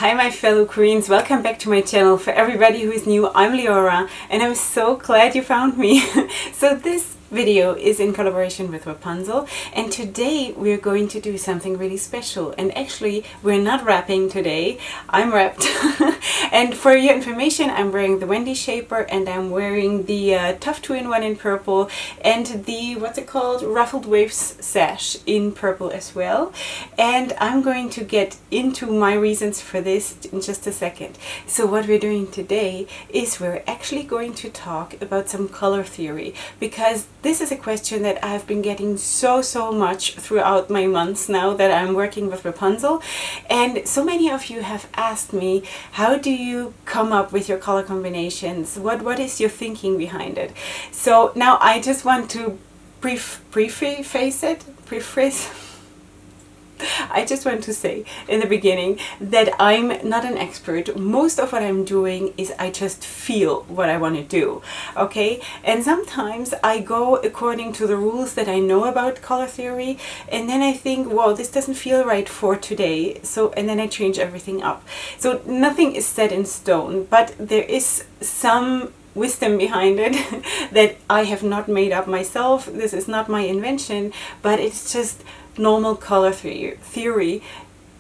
Hi my fellow queens, welcome back to my channel. For everybody who is new, I'm Leorah and I'm so glad you found me. So this video is in collaboration with Wrapunzel, and today we're going to do something really special. And actually we're not wrapping today, I'm wrapped. And for your information, I'm wearing the Wendy Shaper and I'm wearing the Tough 2-in-1 in purple and the, what's it called, Ruffled Waves sash in purple as well. And I'm going to get into my reasons for this in just a second. So what we're doing today is we're actually going to talk about some color theory, because this is a question that I've been getting so much throughout my months now that I'm working with Wrapunzel. And so many of you have asked me, how do you come up with your color combinations? What is your thinking behind it? So now I just want to I just want to say in the beginning that I'm not an expert. Most of what I'm doing is I just feel what I want to do, okay? And sometimes I go according to the rules that I know about color theory, and then I think, well, this doesn't feel right for today, so, and then I change everything up. So nothing is set in stone, but there is some wisdom behind it that I have not made up myself. This is not my invention, but it's just normal color theory,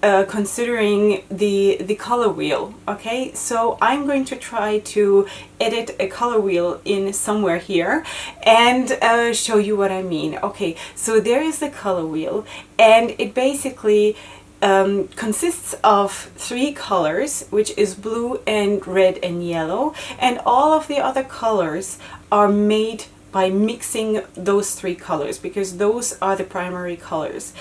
considering the color wheel. Okay, so I'm going to try to edit a color wheel in somewhere here and show you what I mean. Okay, so there is the color wheel, and it basically consists of 3 colors, which is blue and red and yellow, and all of the other colors are made by mixing those 3 colors, because those are the primary colors.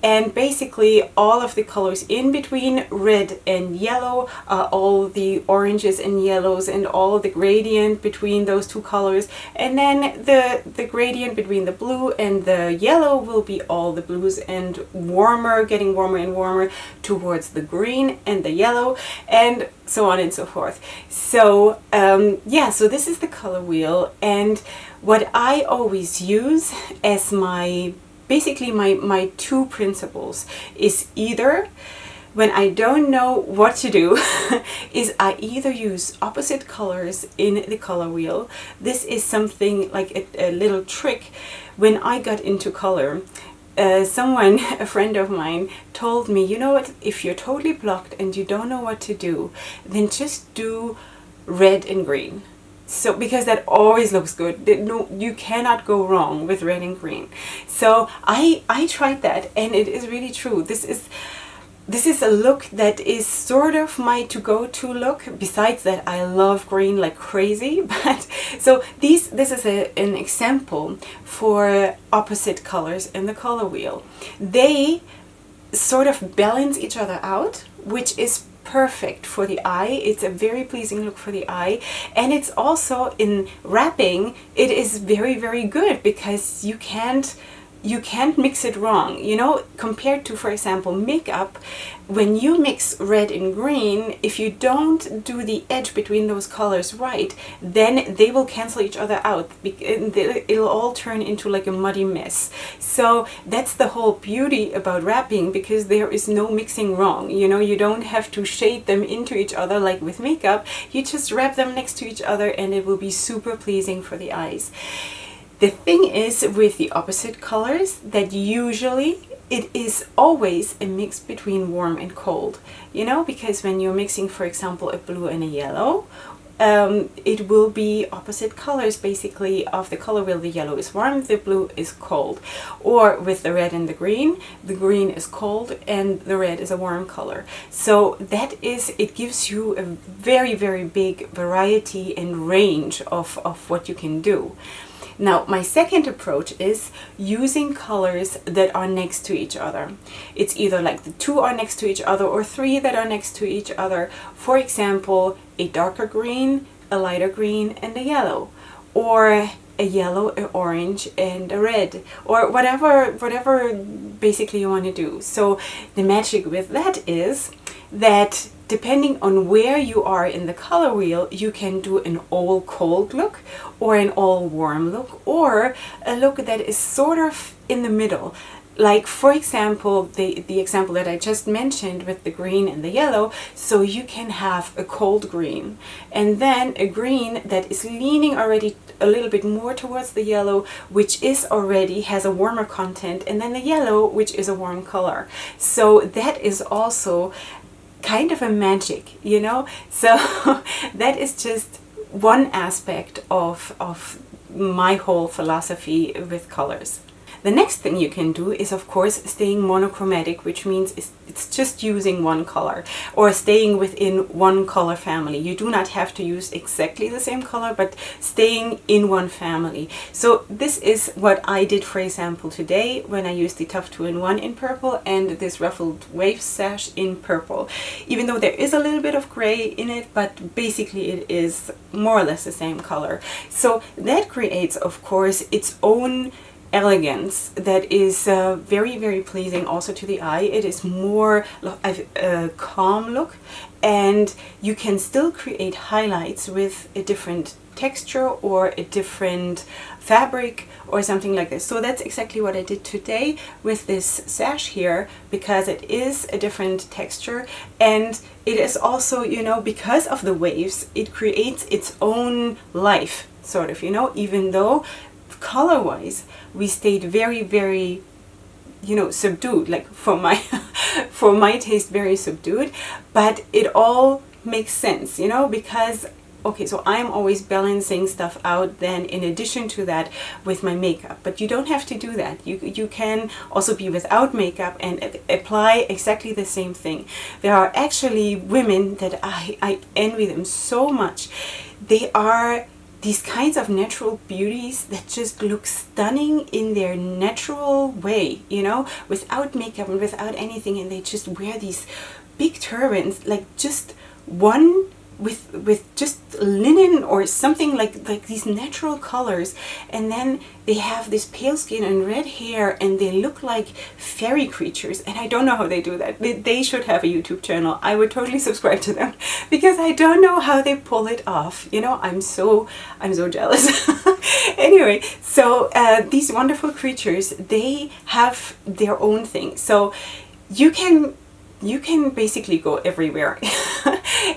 And basically all of the colors in between red and yellow are all the oranges and yellows, and all the gradient between those 2 colors, and then the gradient between the blue and the yellow will be all the blues, and warmer, getting warmer and warmer towards the green and the yellow, and so on and so forth. So yeah, so this is the color wheel, and what I always use as basically my 2 principles is either, when I don't know what to do, is I either use opposite colors in the color wheel. This is something like a little trick. When I got into color, someone, a friend of mine, told me, you know what, if you're totally blocked and you don't know what to do, then just do red and green. So, because that always looks good. No, you cannot go wrong with red and green. So I tried that, and it is really true. This is a look that is sort of my to-go-to look. Besides that, I love green like crazy. But so this is an example for opposite colors in the color wheel. They sort of balance each other out, which is perfect for the eye. It's a very pleasing look for the eye, and it's also, in wrapping, it is very good, because you can't mix it wrong, you know, compared to, for example, makeup. When you mix red and green, if you don't do the edge between those colors right, then they will cancel each other out. It'll all turn into like a muddy mess. So that's the whole beauty about wrapping, because there is no mixing wrong. You know, you don't have to shade them into each other like with makeup. You just wrap them next to each other and it will be super pleasing for the eyes. The thing is with the opposite colors that usually it is always a mix between warm and cold, you know, because when you're mixing, for example, a blue and a yellow, it will be opposite colors basically of the color wheel. The yellow is warm, the blue is cold. Or with the red and the green is cold and the red is a warm color. So that is, it gives you a very big variety and range of what you can do. Now, my second approach is using colors that are next to each other. It's either like the 2 are next to each other or 3 that are next to each other. For example, a darker green, a lighter green, and a yellow. Or a yellow, an orange, and a red. Or whatever basically you want to do. So the magic with that is that depending on where you are in the color wheel, you can do an all cold look or an all warm look, or a look that is sort of in the middle. like for example, the example that I just mentioned with the green and the yellow, so you can have a cold green and then a green that is leaning already a little bit more towards the yellow, which is already has a warmer content, and then the yellow, which is a warm color. So that is also kind of a magic, you know. So that is just one aspect of my whole philosophy with colors. The next thing you can do is, of course, staying monochromatic, which means it's just using one color or staying within one color family. You do not have to use exactly the same color, but staying in one family. So this is what I did, for example, today when I used the Tough 2-in-1 in purple and this ruffled wave sash in purple. Even though there is a little bit of gray in it, but basically it is more or less the same color. So that creates, of course, its own elegance that is very, very pleasing also to the eye. It is more a calm look, and you can still create highlights with a different texture or a different fabric or something like this. So that's exactly what I did today with this sash here, because it is a different texture, and it is also, you know, because of the waves, it creates its own life, sort of, you know, even though color-wise we stayed very, very, you know, subdued, like for my for my taste, very subdued, but it all makes sense, you know, because okay, so I'm always balancing stuff out then in addition to that with my makeup, but you don't have to do that. You can also be without makeup and apply exactly the same thing. There are actually women that I envy them so much. They are these kinds of natural beauties that just look stunning in their natural way, you know, without makeup and without anything, and they just wear these big turbans, like just one with just linen or something, like these natural colors, and then they have this pale skin and red hair, and they look like fairy creatures, and I don't know how they do that. They should have a YouTube channel. I would totally subscribe to them because I don't know how they pull it off, you know. I'm so jealous. Anyway, so these wonderful creatures, they have their own thing, so you can basically go everywhere.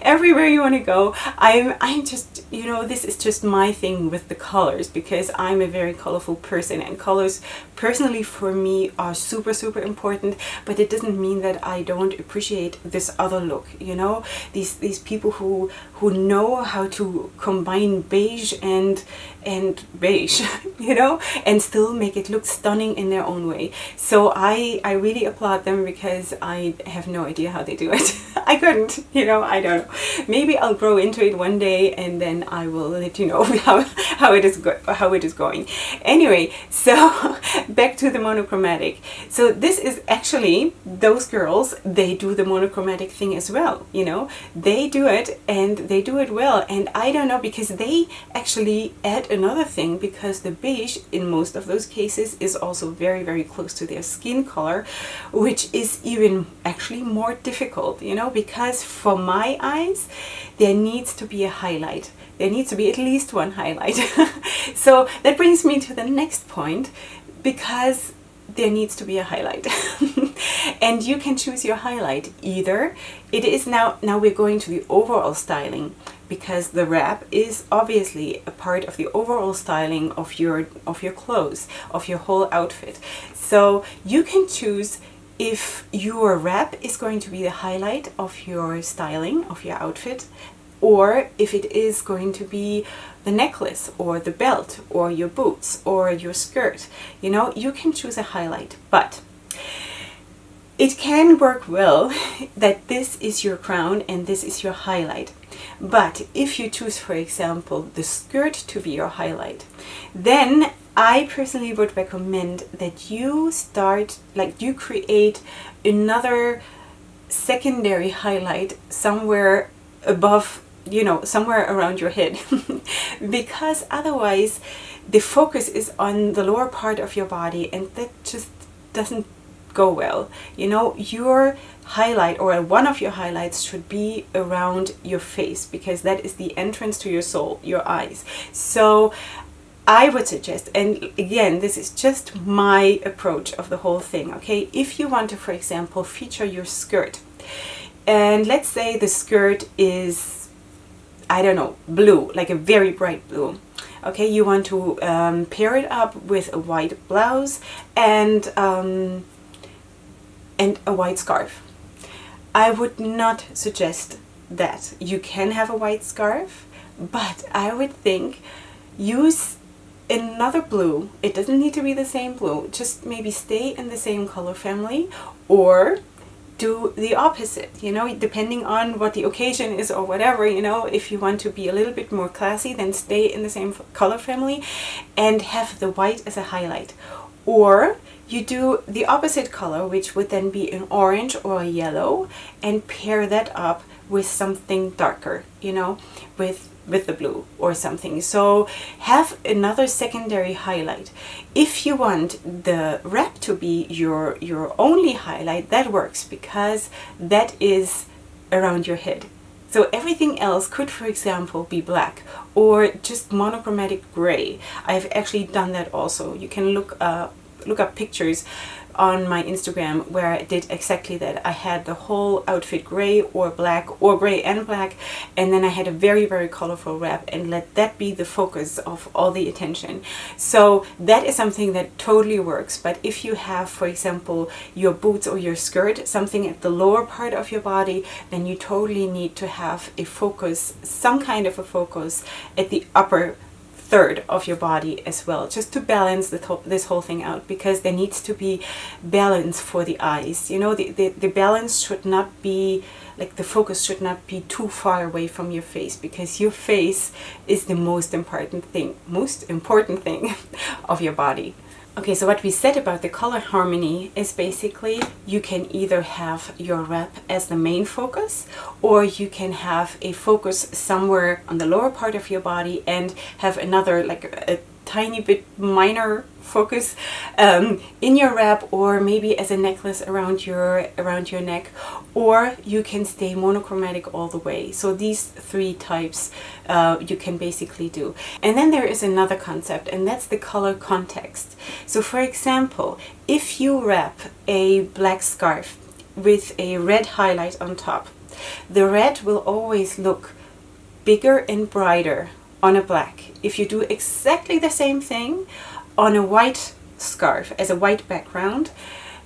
Everywhere you want to go. I'm just, you know, this is just my thing with the colors, because I'm a very colorful person, and colors personally for me are super, super important, but it doesn't mean that I don't appreciate this other look, you know, these people who know how to combine beige and beige, you know, and still make it look stunning in their own way. So I really applaud them, because I have no idea how they do it. I couldn't, you know, I don't know. Maybe I'll grow into it one day, and then I will let you know how it is going. Anyway, so back to the monochromatic. So this is actually, those girls, they do the monochromatic thing as well, you know. They do it, and they do it well, and I don't know, because they actually add another thing, because the beige in most of those cases is also very, very close to their skin color, which is even actually more difficult, you know, because for my eyes there needs to be a highlight. There needs to be at least one highlight. So that brings me to the next point, because there needs to be a highlight. And you can choose your highlight. Either it is now we're going to the overall styling, because the wrap is obviously a part of the overall styling of your clothes, of your whole outfit. So you can choose if your wrap is going to be the highlight of your styling, of your outfit, or if it is going to be the necklace or the belt or your boots or your skirt. You know, you can choose a highlight, but it can work well that this is your crown and this is your highlight. But if you choose, for example, the skirt to be your highlight, then I personally would recommend that you start, like, you create another secondary highlight somewhere above, you know, somewhere around your head. Because otherwise the focus is on the lower part of your body, and that just doesn't go well. You know, your highlight, or one of your highlights, should be around your face, because that is the entrance to your soul, your eyes. So I would suggest, and again, this is just my approach of the whole thing, okay? If you want to, for example, feature your skirt, and let's say the skirt is, I don't know, blue, like a very bright blue. Okay, you want to pair it up with a white blouse and a white scarf. I would not suggest that. You can have a white scarf, but I would think use another blue. It doesn't need to be the same blue. Just maybe stay in the same color family, or do the opposite, you know, depending on what the occasion is or whatever, you know. If you want to be a little bit more classy, then stay in the same color family and have the white as a highlight. Or you do the opposite color, which would then be an orange or a yellow, and pair that up with something darker, you know, with the blue or something. So have another secondary highlight. If you want the wrap to be your only highlight, that works, because that is around your head. So everything else could, for example, be black or just monochromatic gray. I've actually done that also. You can look up pictures on my Instagram where I did exactly that. I had the whole outfit gray or black, or gray and black, and then I had a very, very colorful wrap, and let that be the focus of all the attention. So that is something that totally works. But if you have, for example, your boots or your skirt, something at the lower part of your body, then you totally need to have a focus, some kind of a focus at the upper third of your body as well, just to balance this whole thing out, because there needs to be balance for the eyes. You know, the balance should not be, like, the focus should not be too far away from your face, because your face is the most important thing of your body. Okay, so what we said about the color harmony is basically you can either have your wrap as the main focus, or you can have a focus somewhere on the lower part of your body and have another, like a tiny bit minor focus in your wrap, or maybe as a necklace around your neck, or you can stay monochromatic all the way. So these three types you can basically do. And then there is another concept, and that's the color context. So for example, if you wrap a black scarf with a red highlight on top, the red will always look bigger and brighter on a black. If you do exactly the same thing on a white scarf as a white background,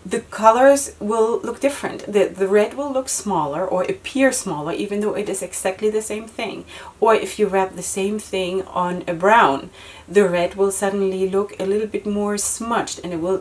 the colors will look different. The red will look smaller or appear smaller, even though it is exactly the same thing. Or if you wrap the same thing on a brown, the red will suddenly look a little bit more smudged and it will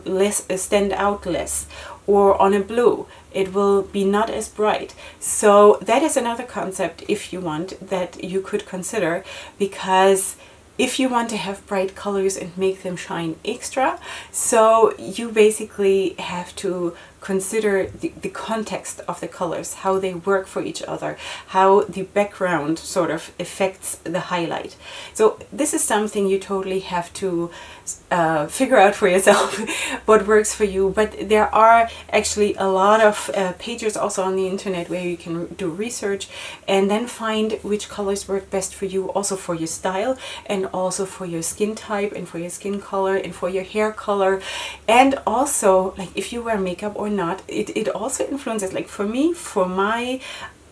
stand out less. Or on a blue, it will be not as bright. So that is another concept, if you want, that you could consider, because if you want to have bright colors and make them shine extra, so you basically have to consider the context of the colors, how they work for each other, how the background sort of affects the highlight. So this is something you totally have to figure out for yourself what works for you. But there are actually a lot of pages also on the internet where you can do research and then find which colors work best for you, also for your style and also for your skin type and for your skin color and for your hair color. And also, like, if you wear makeup or not, it also influences. Like for me, for my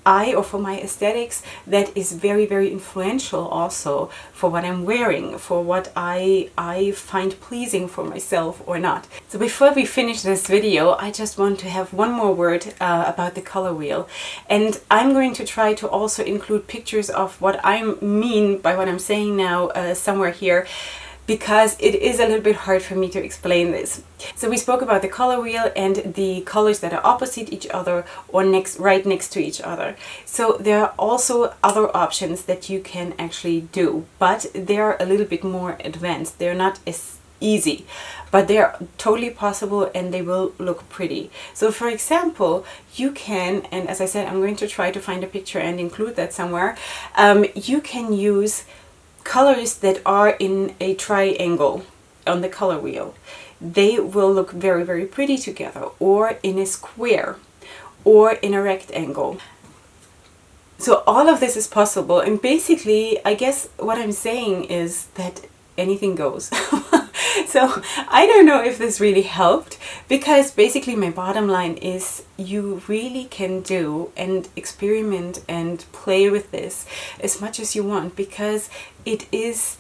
eye or for my aesthetics, that is very, very influential also for what I'm wearing, for what I find pleasing for myself or not. So before we finish this video, I just want to have one more word about the color wheel. And I'm going to try to also include pictures of what I mean by what I'm saying now somewhere here, because it is a little bit hard for me to explain this. So we spoke about the color wheel and the colors that are opposite each other or right next to each other. So there are also other options that you can actually do, but they're a little bit more advanced. They're not as easy, but they're totally possible and they will look pretty. So for example, you can, and as I said, I'm going to try to find a picture and include that somewhere, you can use colors that are in a triangle on the color wheel. They will look very, very pretty together, or in a square, or in a rectangle. So all of this is possible, and basically I guess what I'm saying is that anything goes. So I don't know if this really helped, because basically my bottom line is you really can do and experiment and play with this as much as you want, because it is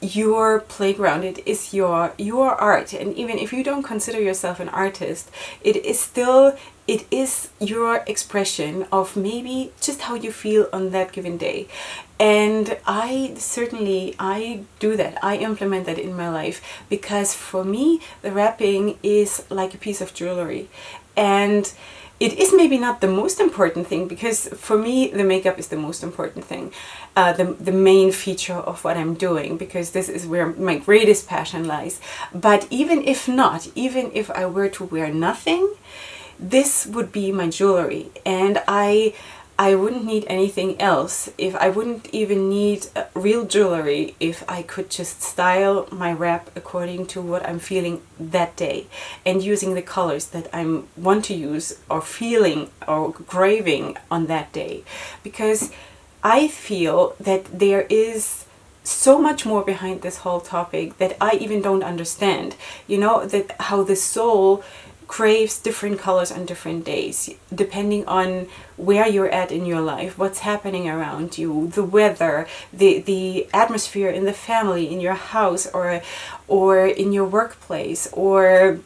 your playground, it is your art. And even if you don't consider yourself an artist, it is your expression of maybe just how you feel on that given day. And I do that. I implement that in my life, because for me the wrapping is like a piece of jewelry. And it is maybe not the most important thing, because for me the makeup is the most important thing, the main feature of what I'm doing, because this is where my greatest passion lies. But even if not, even if I were to wear nothing, this would be my jewelry, and I wouldn't need anything else. If I wouldn't even need real jewelry if I could just style my wrap according to what I'm feeling that day, and using the colors that I want to use or feeling or craving on that day. Because I feel that there is so much more behind this whole topic that I even don't understand. You know, that how the soul craves different colors on different days, depending on where you're at in your life, what's happening around you, the weather, the atmosphere in the family, in your house, or in your workplace, or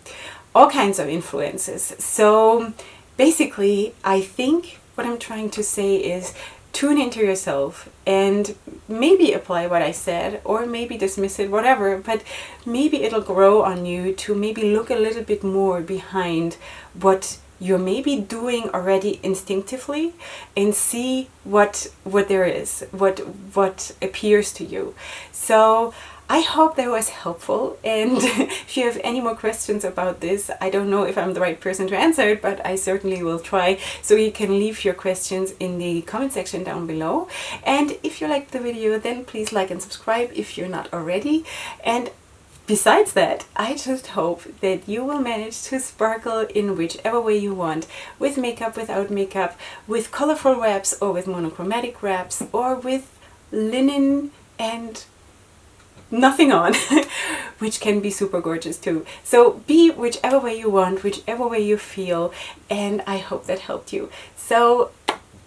all kinds of influences. So basically, I think what I'm trying to say is tune into yourself and maybe apply what I said, or maybe dismiss it, whatever, but maybe it'll grow on you to maybe look a little bit more behind what you're maybe doing already instinctively, and see what there is, what appears to you. So I hope that was helpful, and if you have any more questions about this, I don't know if I'm the right person to answer it, but I certainly will try. So you can leave your questions in the comment section down below. And if you liked the video, then please like and subscribe if you're not already. And besides that, I just hope that you will manage to sparkle in whichever way you want, with makeup, without makeup, with colorful wraps, or with monochromatic wraps, or with linen and nothing on, which can be super gorgeous too. So be whichever way you want, whichever way you feel, and I hope that helped you. So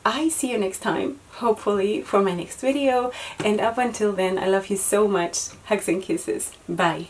I see you next time, hopefully for my next video, and up until then, I love you so much. Hugs and kisses. Bye.